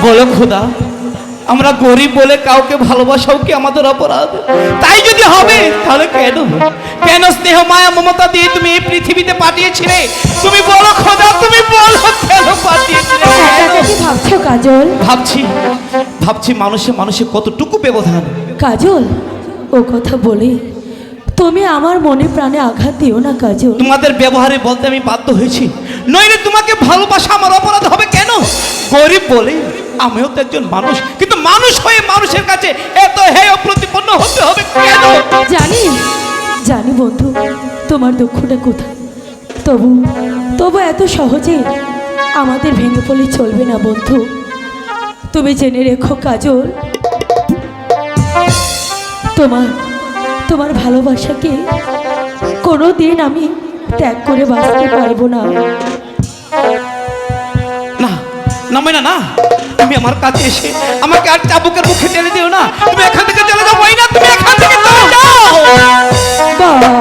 বলো খোদা, আমরা গরিব বলে কাউকে ভালোবাসাও কি আমাদের অপরাধ? তাই যদি হবে তাহলে কেন কেন স্নেহ মায়া মমতা দিয়ে তুমি এই পৃথিবীতে পাঠিয়েছিলে? তুমি বলো খোদা, তুমি বলো কেন পাঠিয়েছিলে? কি ভাবছো কাজল? ভাবছি ভাবছি মানুষে মানুষে কতটুকু ব্যবধান। কাজল, ও কথা বলে তুমি আমার মনে প্রাণে আঘাত দিও না কাজল। তোমাদের ব্যবহারে বলতে আমি বাধ্য হয়েছি, নইলে তোমাকে ভালোবাসা আমার অপরাধ হবে কেন? গরিব বলে আমিও তো একজন মানুষ, কিন্তু মানুষ হয়ে মানুষের কাছে এত হেয় প্রতিপন্ন হতে হবে কেন? জানি জানি বন্ধু, তোমার দুঃখটা কোথায়। তবু তবু এত সহজে আমাদের ভেঙে পড়লে চলবে না বন্ধু। তুমি জেনে রেখো কাজল, তোমার তোমার ভালোবাসাকে কোনো দিন আমি ত্যাগ করে বাঁচতে পারবো না। না না ময়না না, তুমি আমার কাছে এসে আমাকে আর চাবুকের মুখে টেনে দিও না। তুমি এখান থেকে চলে যাও ময়না, তুমি এখান থেকে চলে যাও। বলো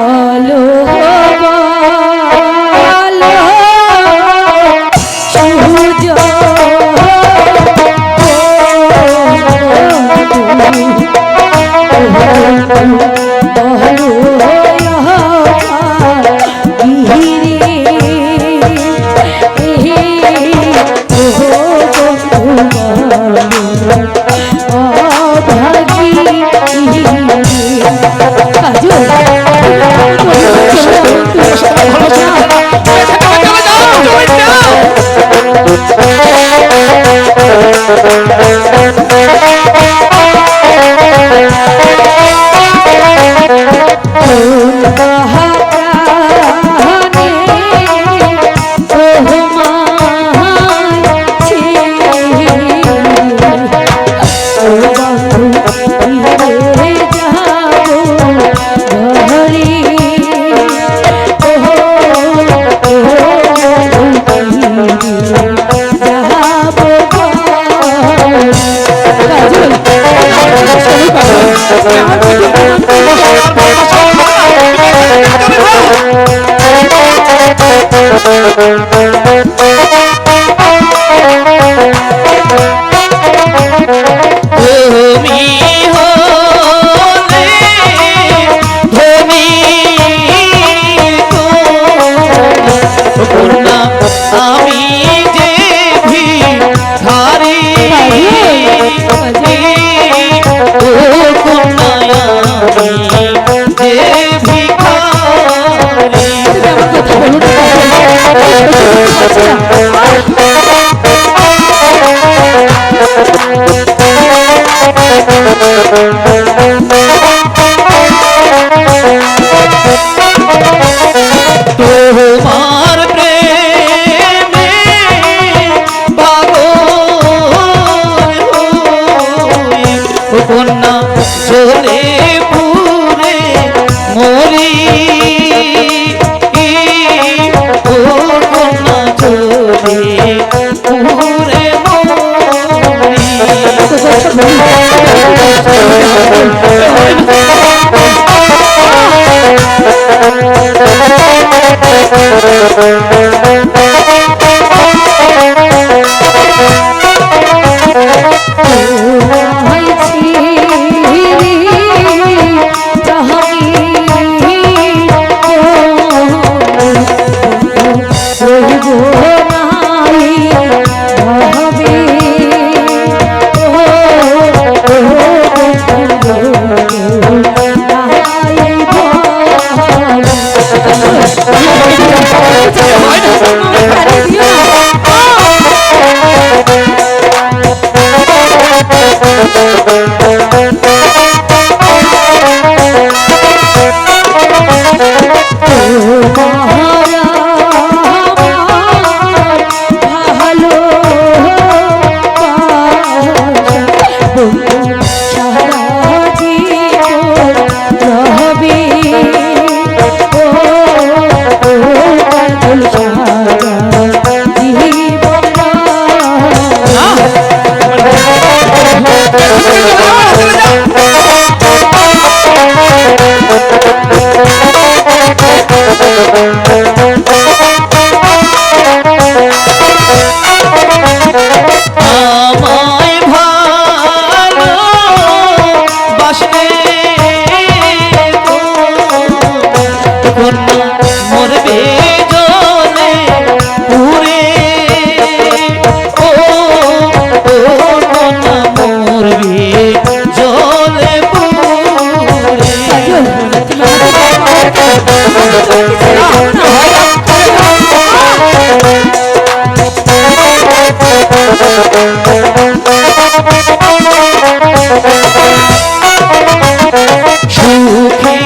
সুখে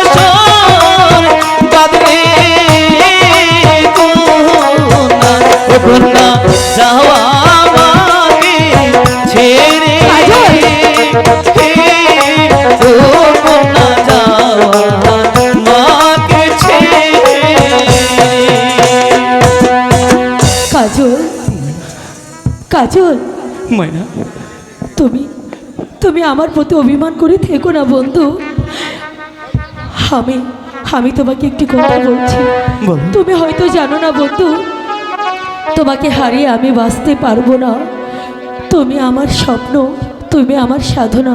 বাসর বাঁধলে কন্যা, ও কন্যা যাওয়া আমাকে ছেড়ে, ও কন্যা যাওয়া মাকে ছেড়ে। কাজল, কাজল, ময়না, তুমি তুমি আমার প্রতি অভিমান করে থেকো না বন্ধু। আমি আমি তোমাকে একটি কথা বলছি, বলো। তুমি হয়তো জানো না বন্ধু, তোমাকে হারিয়ে আমি বাঁচতে পারবো না। তুমি আমার স্বপ্ন, তুমি আমার সাধনা,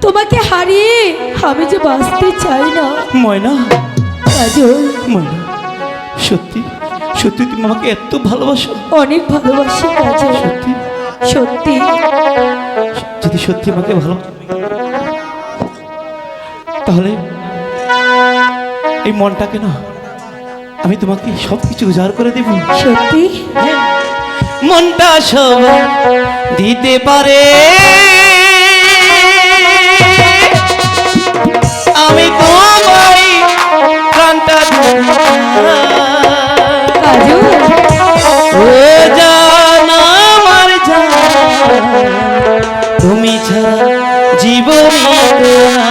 তোমাকে হারিয়ে আমি যে বাঁচতে চাই না। ময়না, কাজল, ময়না, সত্যি সত্যি তুমি আমাকে এত ভালোবাসো? অনেক ভালোবাসি কাজল, সত্যি? সত্যি। যদি সত্যি আমাকে ভালো, তাহলে এই মনটাকে না আমি তোমাকে সবকিছু উজাড় করে দেব। সত্যি? মনটা সব দিতে পারে, আমি তোমায় প্রাণটা কাজল, ও জান আমার জান, তুমি ছাড়া জীবনই তো না।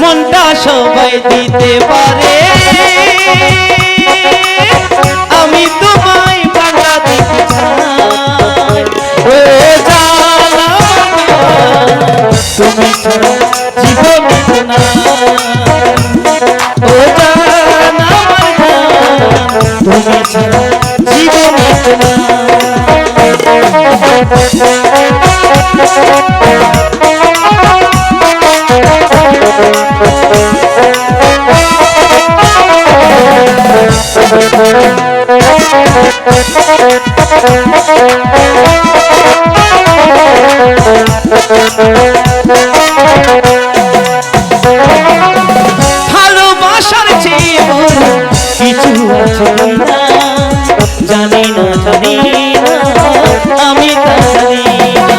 মনটা সবাই দিতে পারে, আমি তোমায় প্রাণটা দিতে চাই। ও জান আমার জান, তুমি ছাড়া জীবনই তো না। ও জান আমার জান, তুমি ছাড়া জীবনই তো না। ভালোবাসার চেয়ে বড় কিছু আছে না, জানি না জানি না, আমি তা জানি না।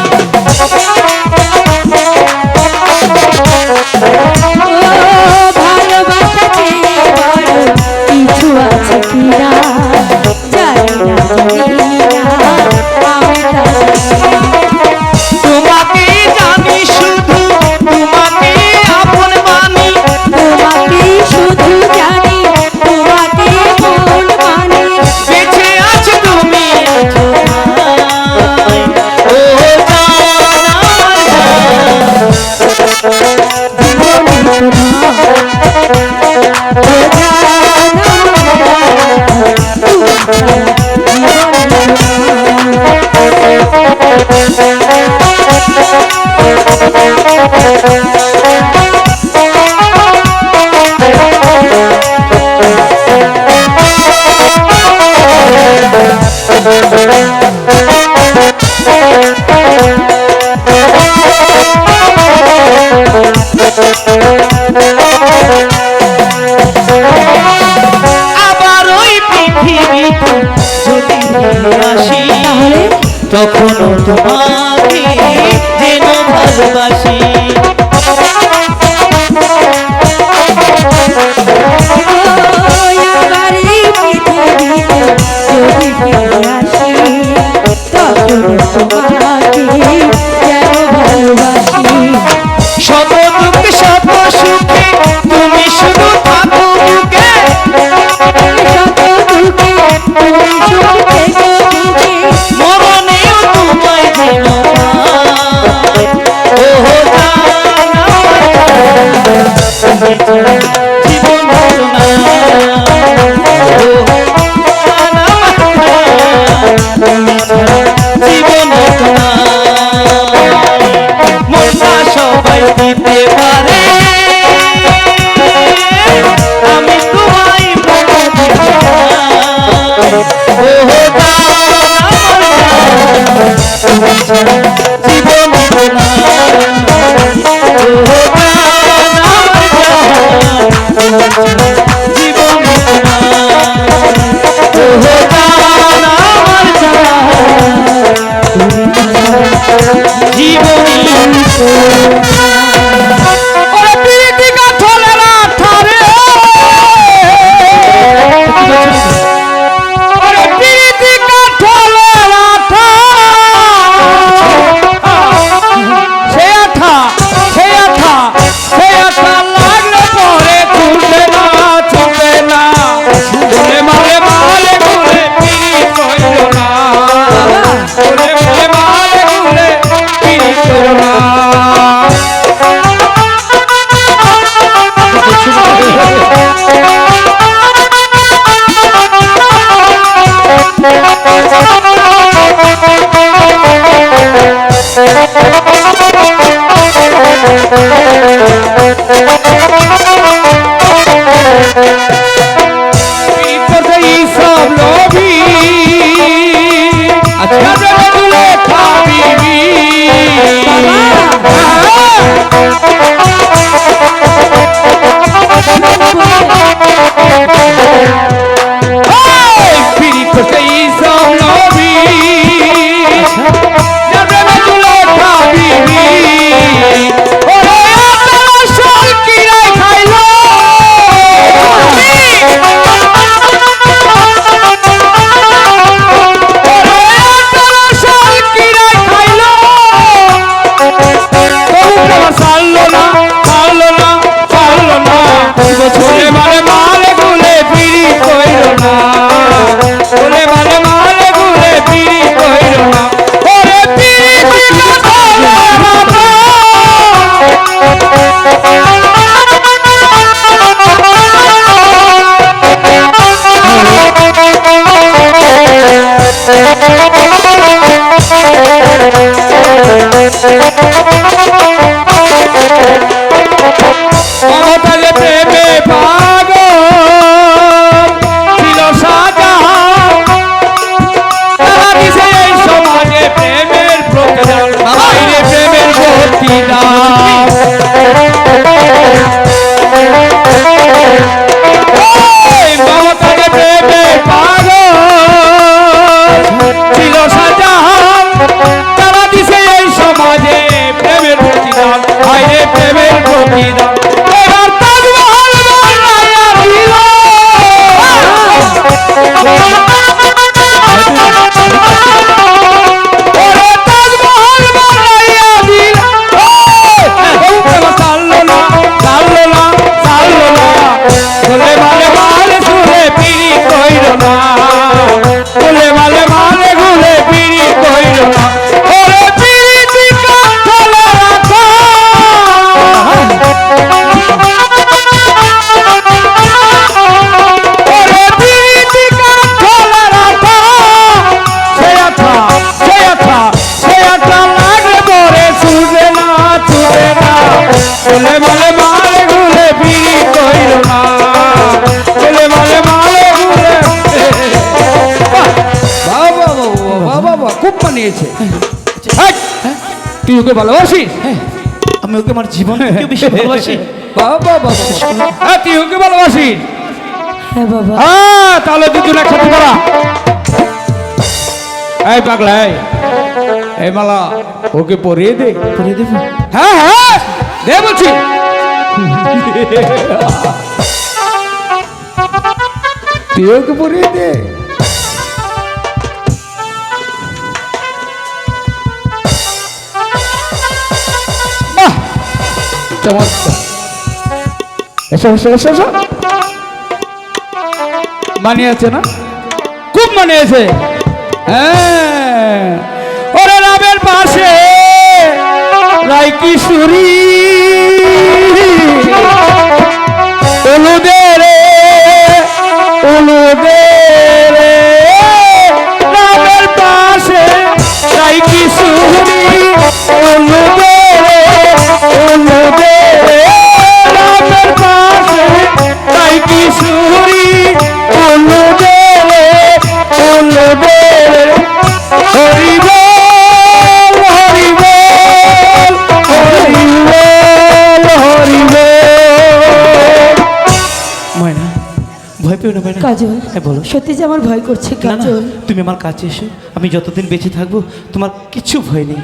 ভালোবাসা চেয়ে বড় কিছু আছে কিনা জানি না, জানি না, আমি তা জানি না। তোমাকে জানি শুধু, তোমাকে আপন মানি, তোমাকে শুধু জানি, তোমাকে মন মানি। বেঁচে আছো তুমি আছো ভাই। ও জান আমার জান, আবার ওই পৃথিবীতে যদি ফিরে আসি, তখনও তোমাকে যেন ভালোবাসি। শত দুঃখে শত সুখে তুমি শুধু থাকো বুকে, মরণেও তোমায় যেন পাই। ও জান আমার জান, তুমি ছাড়া জীবন হলো না। ও জান আমার জান, তুমি ছাড়া জীবন হলো সব লোভী আচ্ছা তুলে খাবিবি সব লোভী তুলে খাবিবি খাইলো প্রেমে পাগল ছিল সাজা তারা দিছে এই সমাজে প্রেমের প্রতিদান বাইরে প্রেমের প্রতিদান মমতাজে প্রেমে পাগল ছিল সাজা তারা দিছে এই সমাজে প্রেমের প্রতিদান বাইরে প্রেমের প্রতিদান খুব মানিয়েছে তুই ওকে ভালোবাসিস আমি ওকে আমার জীবন থেকে বেশি ভালোবাসি বাবা বাবা তুই ওকে ভালোবাসিস হ্যাঁ বাবা তাহলে দুজন একসাথে করা এই পাগলা এই মালা ওকে পরিয়ে দে পরিয়ে দেবো হ্যাঁ হ্যাঁ দে বলছি তুই ওকে পরিয়ে দে চমৎকার এসো এসো এসো এসো মানিয়েছে না খুব মানিয়েছে হ্যাঁ ওরে রামের পাশে রাই কিশোরী উলুদে রে রামের পাশে রাই কিশোরী উলুদে রামের পাশে রাই কিশোরী উলুদে হরি বল হরি বল হরি বল হরি বল ময়না ভয় পেও না ময়না কাজল হ্যাঁ বলো সত্যি যে আমার ভয় করছে না না কাজল তুমি আমার কাছে এসো আমি যতদিন বেঁচে থাকবো তোমার কিছু ভয় নেই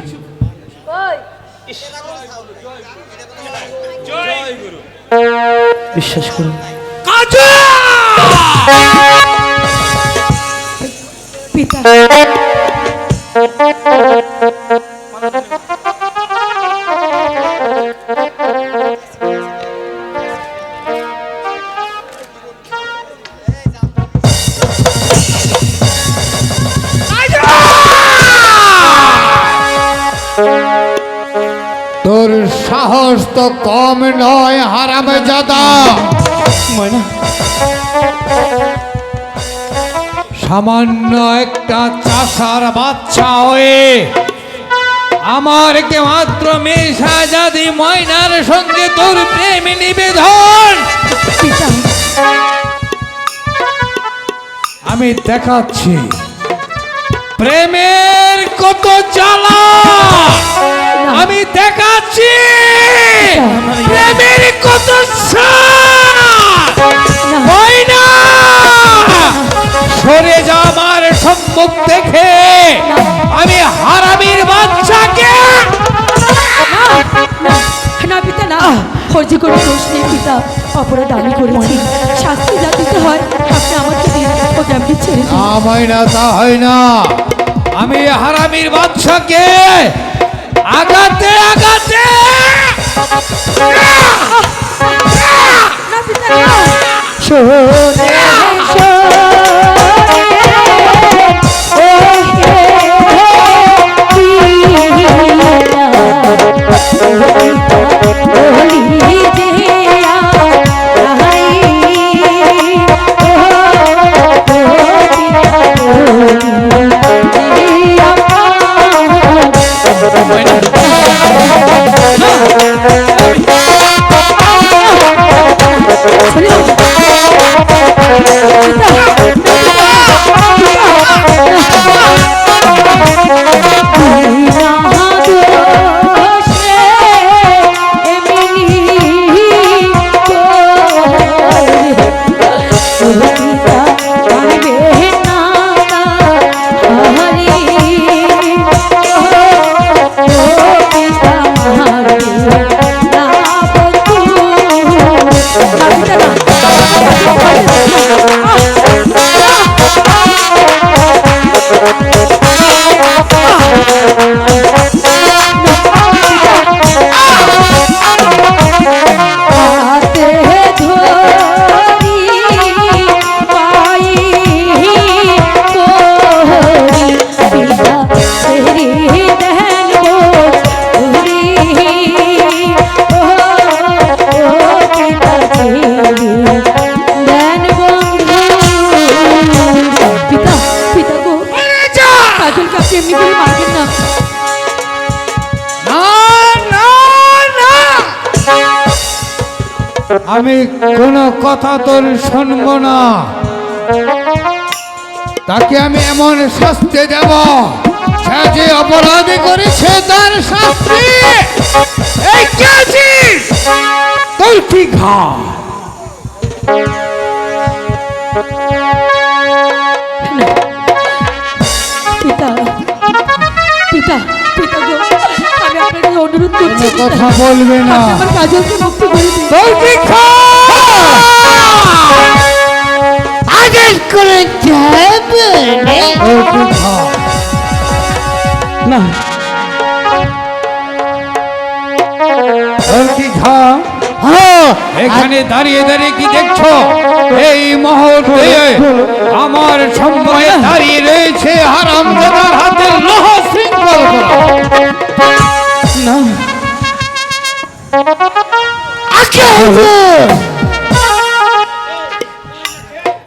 বিশ্বাস করো পিতা তোর সাহস তো কম নয় হারামজাদা। ময়না সামান্য একটা চাষার বাচ্চা হয়ে আমার কে মাত্র মেয়ে শাহজাদি ময়নার সঙ্গে তোর প্রেম নিবেদন পিতা আমি দেখাচ্ছি প্রেমের কত জ্বালা আমি দেখাচ্ছি প্রেমের কত স্বাদ। ময়না সরে যা আমার সম্মুখ দেখে আমি হারামির বাচ্চাকে না না পিতা না ওর যে কোনো দোষ নেই পিতা অপরাধ আমি করেছি শাস্তি যা দিতে হয় আপনি আমাকে দিন ওকে আপনি ছেড়ে দিন ময়না তা হয় না আমি হারামির বাচ্চাকে আগাতে আগাতে না পিতা না শোনে আমি কোনো কথা তোর শুনব না তাকে আমি এমন শাস্তি দেব সে যে অপরাধী করেছে তার শাস্তি এই কি আছিস তোর কি ঘা পিতা পিতা পিতা গো আমি আপনাকে অনুরোধ করছি কোনো কথা বলবে না আমার কাজলকে মুক্তি করে দিন তোর কি ঘা আদেশ করে যাবে তোর কি ঘা না তোর কি ঘা এখানে দাঁড়িয়ে দাঁড়িয়ে কি দেখছো এই মুহূর্তে আমার সম্মুখে দাঁড়িয়ে রয়েছে হারামজাদার হাতে লোহ শৃঙ্খল করা না আকে হুজুর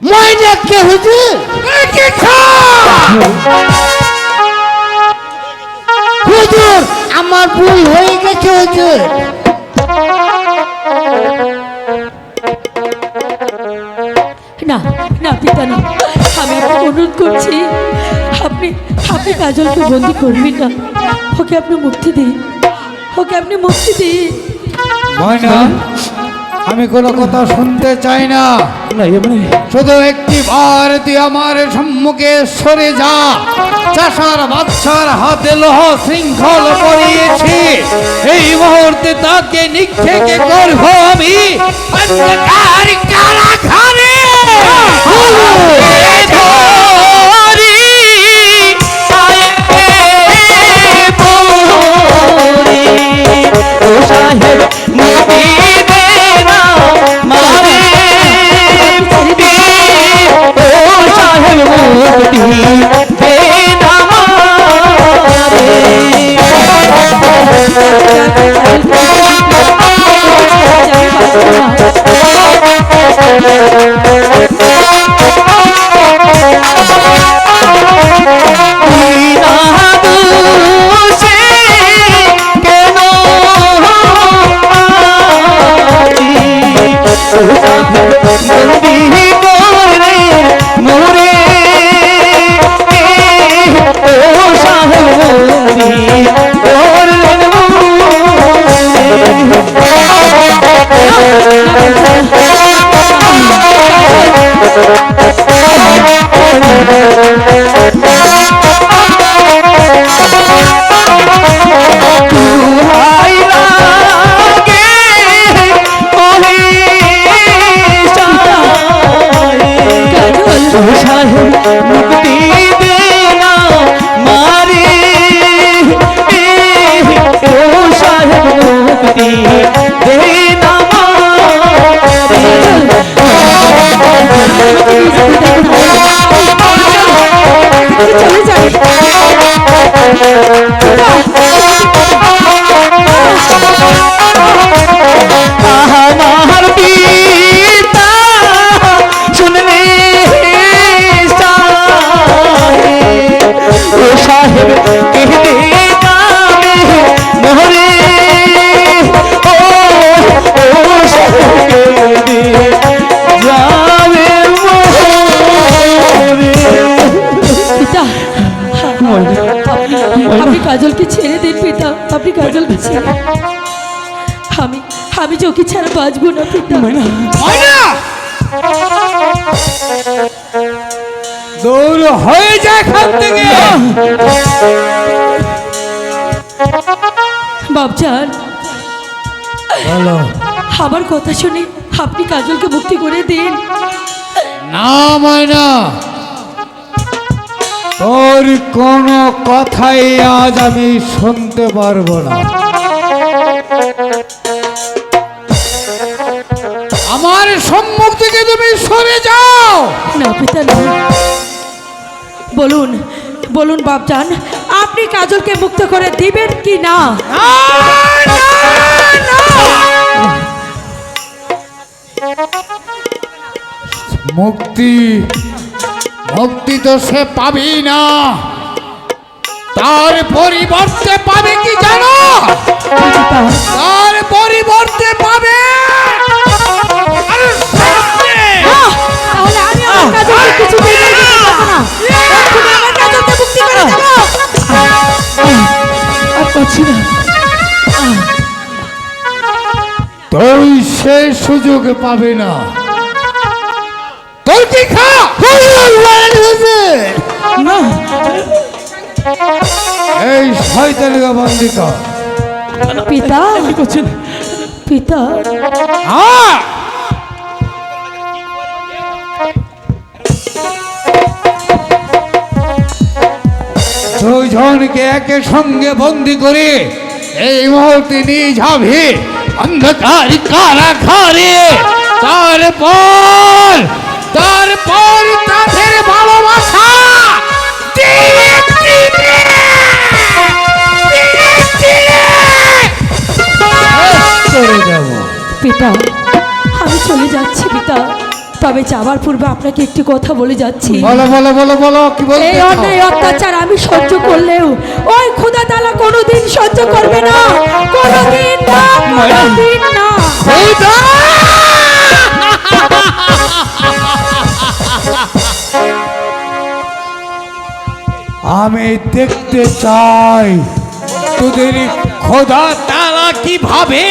ময়না কে হুজুর কি ঘা হুজুর আমার ভুল হয়ে গেছে হুজুর না না পিতা না আমি আপনাকে অনুরোধ করছি আপনি আপনি কাজলকে বন্দি করবেন না ওকে আপনি মুক্তি দিন ওকে আপনি মুক্তি দিন ময়না আমি কোনো কথা শুনতে চাই না না এমনি শুধু একটি বার তুই আমার সম্মুখে সরে যা চাষার বাচ্চার হাতে লোহ শৃঙ্খল করিয়েছি এই মুহূর্তে তাকে নিক্ষেপে করব আমি অন্ধকার কারাগারে বন্দি করে মোরে ও সাহেব বন্দি করলেন মুক্তি দে না মারে ও সাহেব মুক্তি দে না চলে যাই আমার পিতা শুনলে ও সাহেব কেহতে যাবে মোহরে ও সাহেব কেহতে যাবে মোহরে। পিতা আপনি কাজলকে ছেড়ে দিন পিতা, আপনি কাজলকে ছেড়ে আমি চোখে ছাড়া বাঁচবো না পিতা। ময়না দৌড় হয়ে যায় এখান থেকে। বাপজান বলো আমার কথা শুনে আপনি কাজলকে মুক্তি করে দিন। না ময়না, তোর কোনো কথাই আজ আমি শুনতে পারবো না। আমার সম্মুখ থেকে তুমি সরে যাও। না পিতা না, বলুন বলুন বাপজান, আপনি কাজলকে মুক্ত করে দিবেন কি না? মুক্তি মুক্তি তো সে পাবেই না, তার পরিবর্তে পাবে কি জানো? তার পরিবর্তে পাবে আরে শাস্তি। তাহলে আমি আমার কাজলকে কিছু দিতে পারবো না। তুমি আমার কাজলকে মুক্তি করে দেবো। আর পাচ্ছি না। তুই সে সুযোগ পাবে না। তোর কি খা না এই শয়তানকে বন্দি কর। পিতা কি করছেন? পিতা হ্যাঁ, দুজনকে একে সঙ্গে বন্দি করে এই মুহূর্তে নিয়ে যাবে অন্ধকার কারাগারে। তারপর তাদের ভালোবাসা ধীরে ধীরে করে দেব। পিতা আমি চলে যাচ্ছি পিতা, তবে যাবার পূর্বে আপনাকে একটি কথা বলে যাচ্ছি। বলো বলো বলো বলো, কি বলতে এই চাও? অন্যায় অত্যাচার আমি সহ্য করলেও ওই খোদা তাআলা কোনোদিন সহ্য করবে না, কোনোদিন না, কোনোদিন না। খোদা! আমি দেখতে চাই তোদের খোদা তাআলা কিভাবে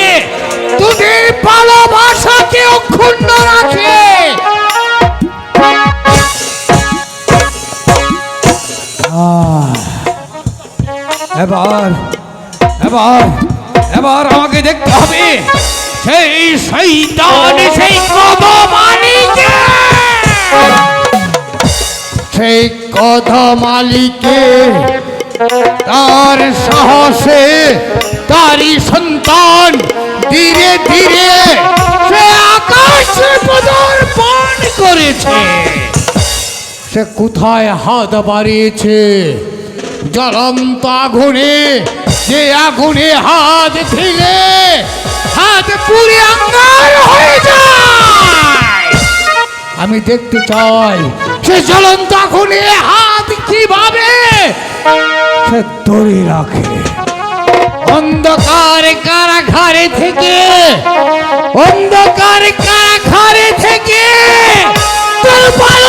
তোদের ভালোবাসাকে অক্ষুণ্ণ রাখে। এবার এবার এবার আমাকে দেখতে হবে সেই শয়তান, সেই কদমালিকে, সেই কদমালিকে তার সাহসে তারই সন্তান ধীরে ধীরে সে আকাশে পদার্পণ করেছে। সে কোথায় হাত বাড়িয়েছে? জ্বলন্ত আগুনে, যে আগুনে হাত দিলে হাত পুড়ে আঙ্গার হয়ে যায়। আমি দেখতে চাই সে জ্বলন্ত আগুনে হাত কিভাবে সে ধরে রাখে। অন্ধকার কারাগারে থেকে, অন্ধকার কারাগার ধারে থেকে তোর পায়ে